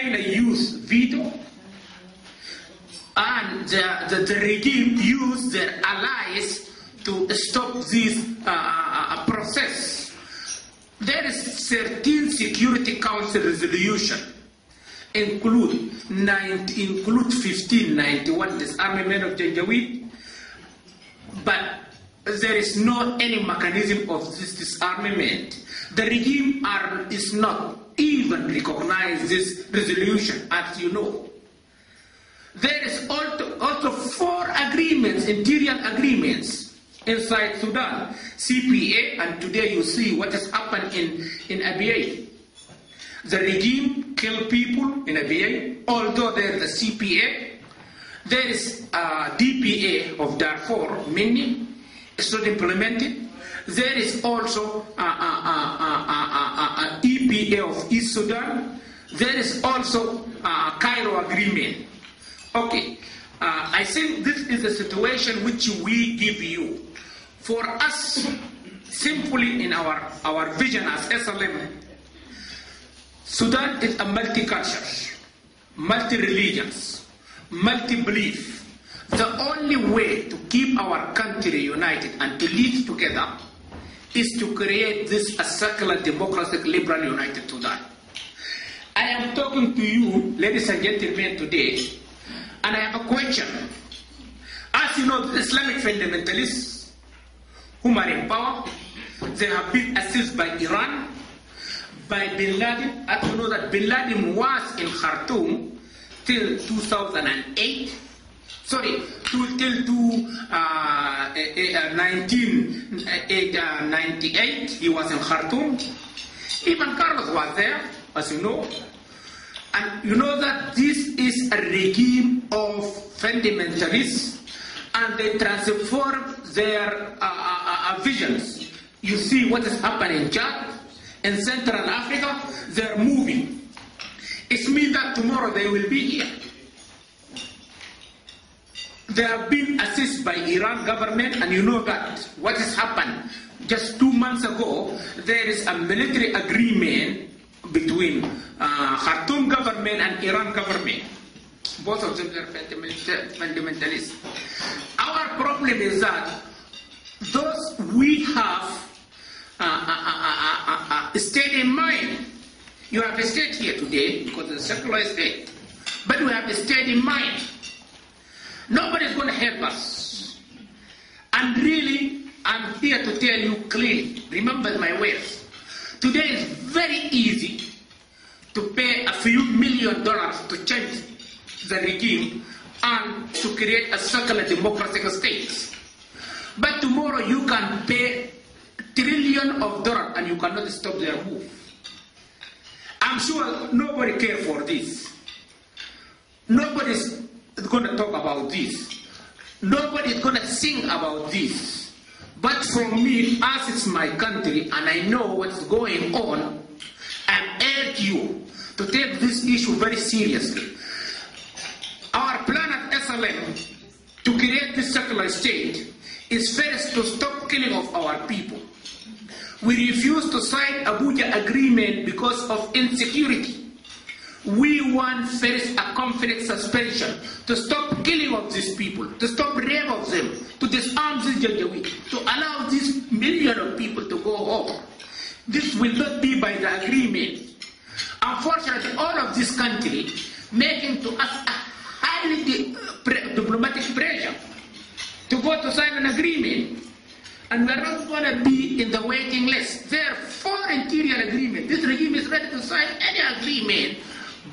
China used veto, and the regime used their allies to stop this process. There is 13 Security Council resolution, include 1591 disarmament of Janjaweed, but there is no any mechanism of this disarmament. The regime is not even recognize this resolution, as you know. There is also 4 agreements, interior agreements inside Sudan, CPA, and today you see what has happened in Abyei. The regime killed people in Abyei, although there is a CPA. There is DPA of Darfur, many, it's not implemented. There is also EPA of East Sudan. There is also Cairo Agreement. Okay, I think this is the situation which we give you. For us, simply in our vision as SLM, Sudan is a multicultural, multi-religions, multi-belief. The only way to keep our country united and to live together is to create this a secular, democratic, liberal, united Sudan. I am talking to you, ladies and gentlemen, today, and I have a question. As you know, the Islamic fundamentalists whom are in power, they have been assisted by Iran, by Bin Laden. As you know that Bin Laden was in Khartoum till 2008. Sorry, till 1998, he was in Khartoum. Even Carlos was there, as you know. And you know that this is a regime of fundamentalists, and they transform their visions. You see what is happening in Chad, in Central Africa, they're moving. It means that tomorrow they will be here. They have been assisted by Iran government, and you know that what has happened just 2 months ago, there is a military agreement between Khartoum government and Iran government. Both of them are fundamentalists. Our problem is that those we have stayed in mind. You have stayed here today because it's a secular state, but we have stayed in mind. Nobody is going to help us. And really, I'm here to tell you clearly, remember my words. Today is very easy to pay a few $1 million to change the regime and to create a secular democratic state. But tomorrow you can pay trillions of dollars and you cannot stop their move. I'm sure nobody cares for this. Nobody's going to talk about this. Nobody's going to sing about this. But for me, as it's my country and I know what's going on, I urge you to take this issue very seriously. Our plan at SLM to create this secular state is first to stop killing of our people. We refuse to sign Abuja agreement because of insecurity. We want first a conflict suspension to stop killing of these people, to stop rape of them, to disarm this Janjaweed, to allow these millions of people to go home. This will not be by the agreement. Unfortunately, all of this country making to us a highly diplomatic pressure to go to sign an agreement. And we're not going to be in the waiting list. There are 4 interior agreements. This regime is ready to sign any agreement,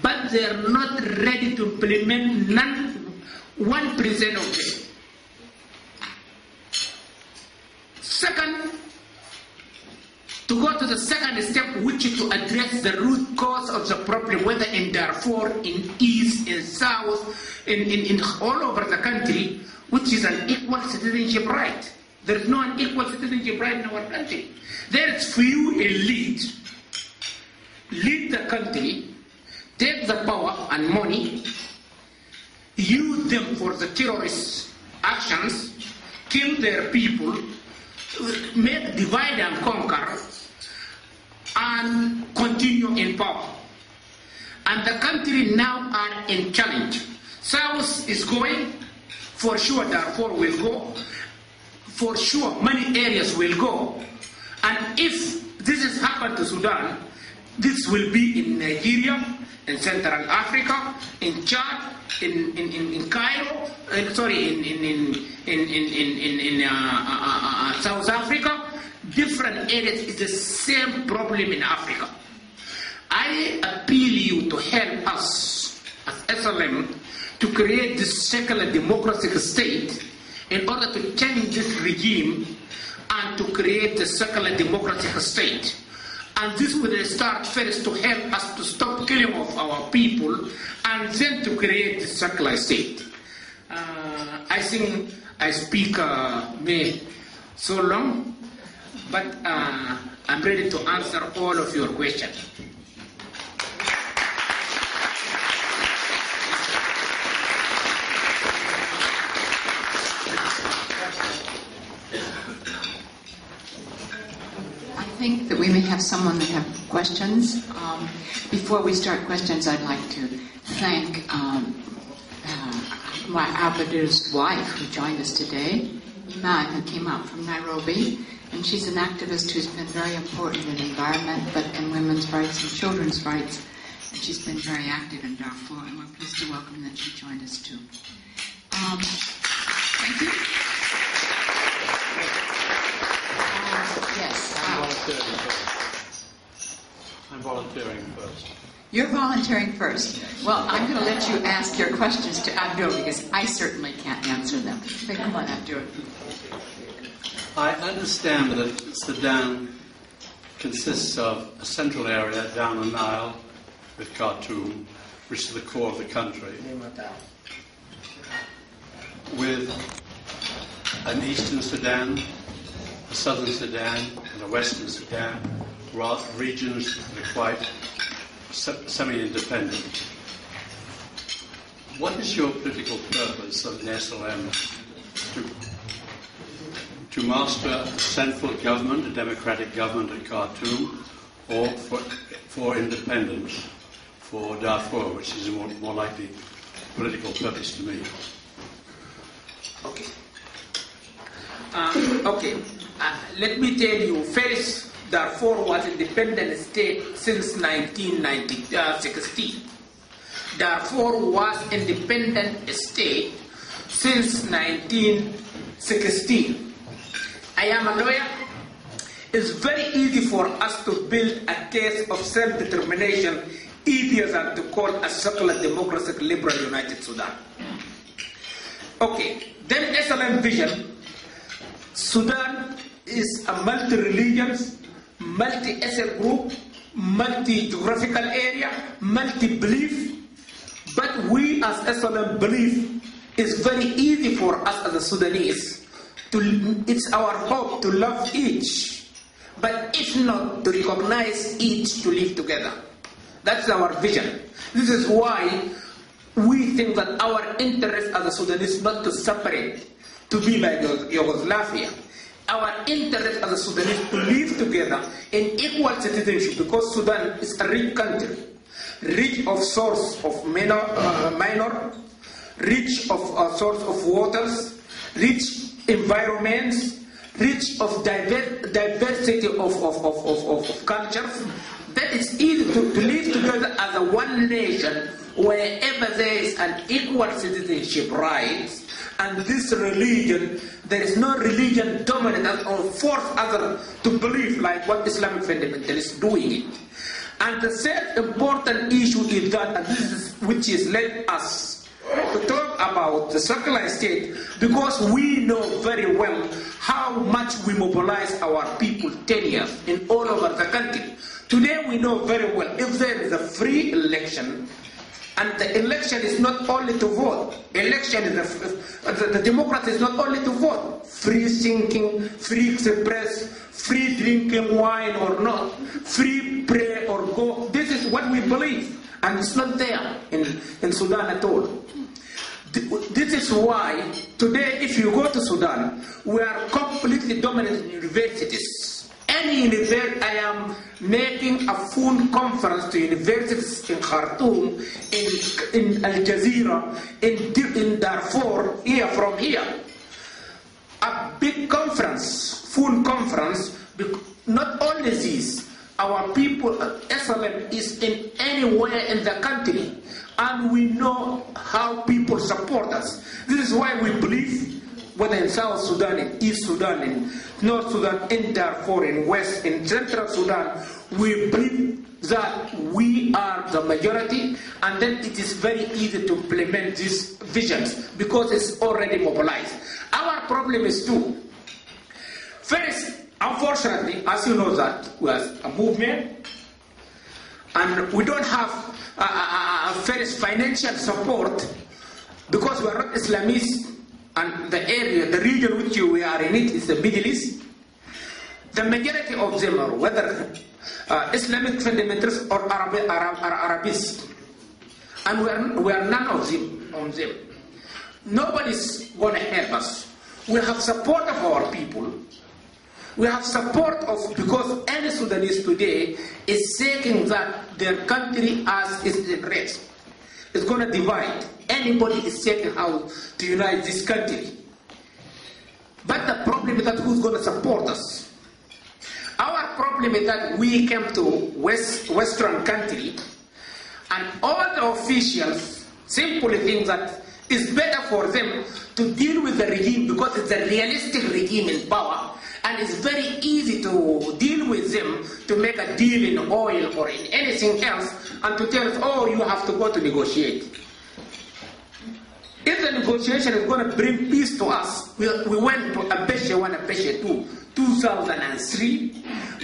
but they're not ready to implement 1% of it. Second, to go to the second step, which is to address the root cause of the problem, whether in Darfur, in East, in South, in all over the country, which is an equal citizenship right. There is no unequal citizenship right in our country. There is few elite lead the country, take the power and money, use them for the terrorist actions, kill their people, make divide and conquer, and continue in power. And the country now are in challenge. South is going, for sure Darfur will go, for sure many areas will go. And if this has happened to Sudan, this will be in Nigeria, in Central Africa, in Chad, in Cairo, in South Africa, different areas. It's the same problem in Africa. I appeal you to help us as SLM to create this secular democratic state in order to change this regime and to create a secular democratic state. And this will start first to help us to stop killing of our people and then to create the secular state. I think I speak so long, but I'm ready to answer all of your questions. I think that we may have someone that have questions. Before we start questions, I'd like to thank my Abadur's wife who joined us today, Iman, who came out from Nairobi, and she's an activist who's been very important in environment, but in women's rights and children's rights, and she's been very active in Darfur, and we're pleased to welcome that she joined us too. Thank you. Yes. I'm volunteering first. You're volunteering first. Well, I'm going to let you ask your questions to Abdur because I certainly can't answer them. Okay, come on, Abdur. I understand that Sudan consists of a central area down the Nile with Khartoum, which is the core of the country, with an eastern Sudan, a southern Sudan, and a western Sudan, regions that are quite semi-independent. What is your political purpose of the SLM? To master a central government, a democratic government at Khartoum, or for independence for Darfur, which is a more likely political purpose to me? Okay. Let me tell you first, Darfur was independent state since 1916. Darfur was independent state since 1916. I am a lawyer. It's very easy for us to build a case of self-determination easier than to call a secular democratic liberal United Sudan. Okay, then SLM vision. Sudan is a multi-religions, multi-ethnic group, multi-geographical area, multi-belief, but we as SLM believe it's very easy for us as a Sudanese it's our hope to love each, but if not, to recognize each to live together. That's our vision. This is why we think that our interest as a Sudanese not to separate, to be like Yugoslavia. Our interest as a Sudanese to live together in equal citizenship, because Sudan is a rich country, rich of source of minor, rich of source of waters, rich environments, rich of diversity of cultures. That is easy to live together as a one nation wherever there is an equal citizenship rights. And this religion, there is no religion dominant or force others to believe like what Islamic fundamentalists doing it. And the third important issue is that, and this is which is led us to talk about the secular state, because we know very well how much we mobilize our people 10 years in all over the country. Today we know very well if there is a free election, and the election is not only to vote. Election is the democracy is not only to vote. Free thinking, free express, free drinking wine or not, free pray or go. This is what we believe, and it's not there in Sudan at all. This is why today, if you go to Sudan, we are completely dominant in universities. any university. I am making a phone conference to universities in Khartoum, in Al Jazeera, in Darfur, from here. A big conference, phone conference. Not only this, our people, SLM is in anywhere in the country, and we know how people support us. This is why we believe, whether in South Sudan, in East Sudan, in North Sudan, in Darfur, in West, in Central Sudan, we believe that we are the majority, and then it is very easy to implement these visions because it's already mobilized. Our problem is two. First, unfortunately, as you know, that we are a movement, and we don't have first financial support because we are not Islamists, and the area, the region which we are in, it is the Middle East. The majority of them are whether Islamic fundamentalists or Arabists, and we are none of them. Nobody's going to help us. We have support of our people. We have support of, because any Sudanese today is saying that their country as is in rest. It's going to divide. Anybody is saying how to unite this country. But the problem is that who's going to support us? Our problem is that we came to Western country, and all the officials simply think that it's better for them to deal with the regime because it's a realistic regime in power, and it's very easy to deal with them to make a deal in oil or in anything else, and to tell us, oh, you have to go to negotiate. If the negotiation is going to bring peace to us, we went to Abeshe 1, Abeshe 2, 2003.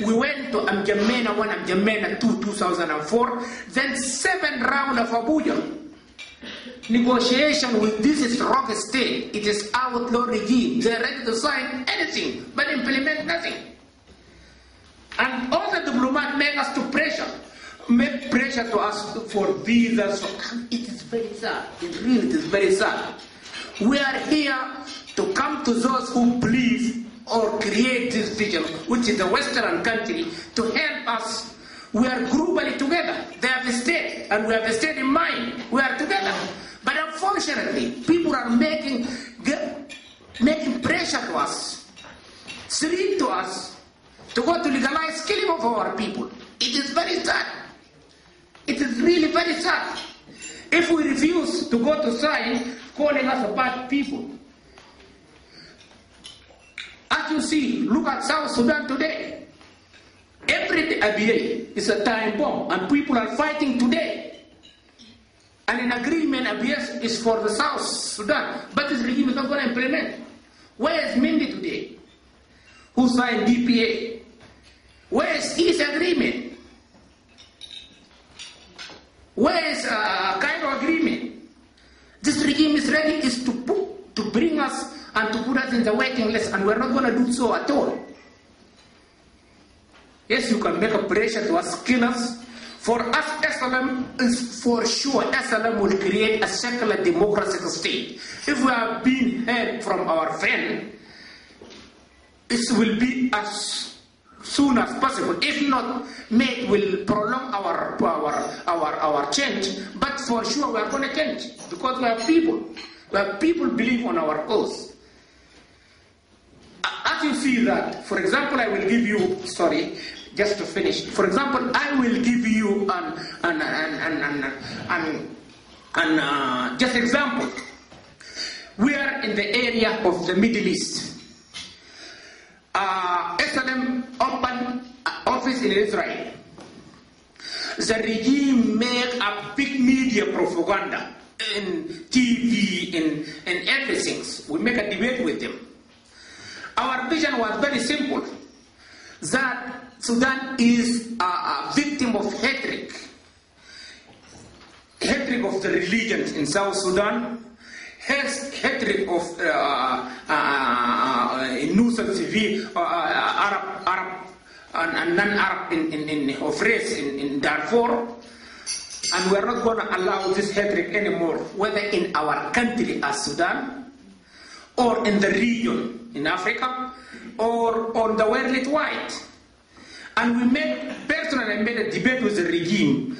We went to Amjamena 1, Amjamena 2, 2004. Then 7 rounds of Abuja. Negotiation with this is rock state. It is outlaw regime. They are ready to sign anything, but implement nothing. And all the diplomats make us to make pressure to us for visas. It is very sad. It really is very sad. We are here to come to those who believe or create this vision, which is the Western country, to help us. We are globally together. They have a state, and we have a state in mind. We are together. But unfortunately, people are making pressure to us, threat to us, to go to legalize killing of our people. It is very sad. It is really very sad. If we refuse to go to sign, calling us a bad people. As you see, look at South Sudan today. Every ABA is a time bomb, and people are fighting today. And an agreement, ABS, is for the South Sudan, but this regime is not going to implement. Where is Mindi today? Who signed DPA? Where is his agreement? Where is Cairo agreement? This regime is ready to bring us and to put us in the waiting list, and we're not going to do so at all. Yes, you can make a pressure to us, kill us. For us, SLM is for sure, SLM will create a secular democratic state. If we have been heard from our friend, it will be as soon as possible. If not, it will prolong our change. But for sure, we are going to change because we have people. We have people believe on our cause. As you see that, for example, I will give you, just to finish. For example, I will give you just example. We are in the area of the Middle East. SLM opened office in Israel. The regime made a big media propaganda in TV, in everything. We make a debate with them. Our vision was very simple, that Sudan is a victim of hatred of the religions in South Sudan, hatred of innocent civil, Arab and non-Arab of race in Darfur, and we are not going to allow this hatred anymore, whether in our country as Sudan, or in the region in Africa, or on the world wide. And we made, personally, I made a debate with the regime.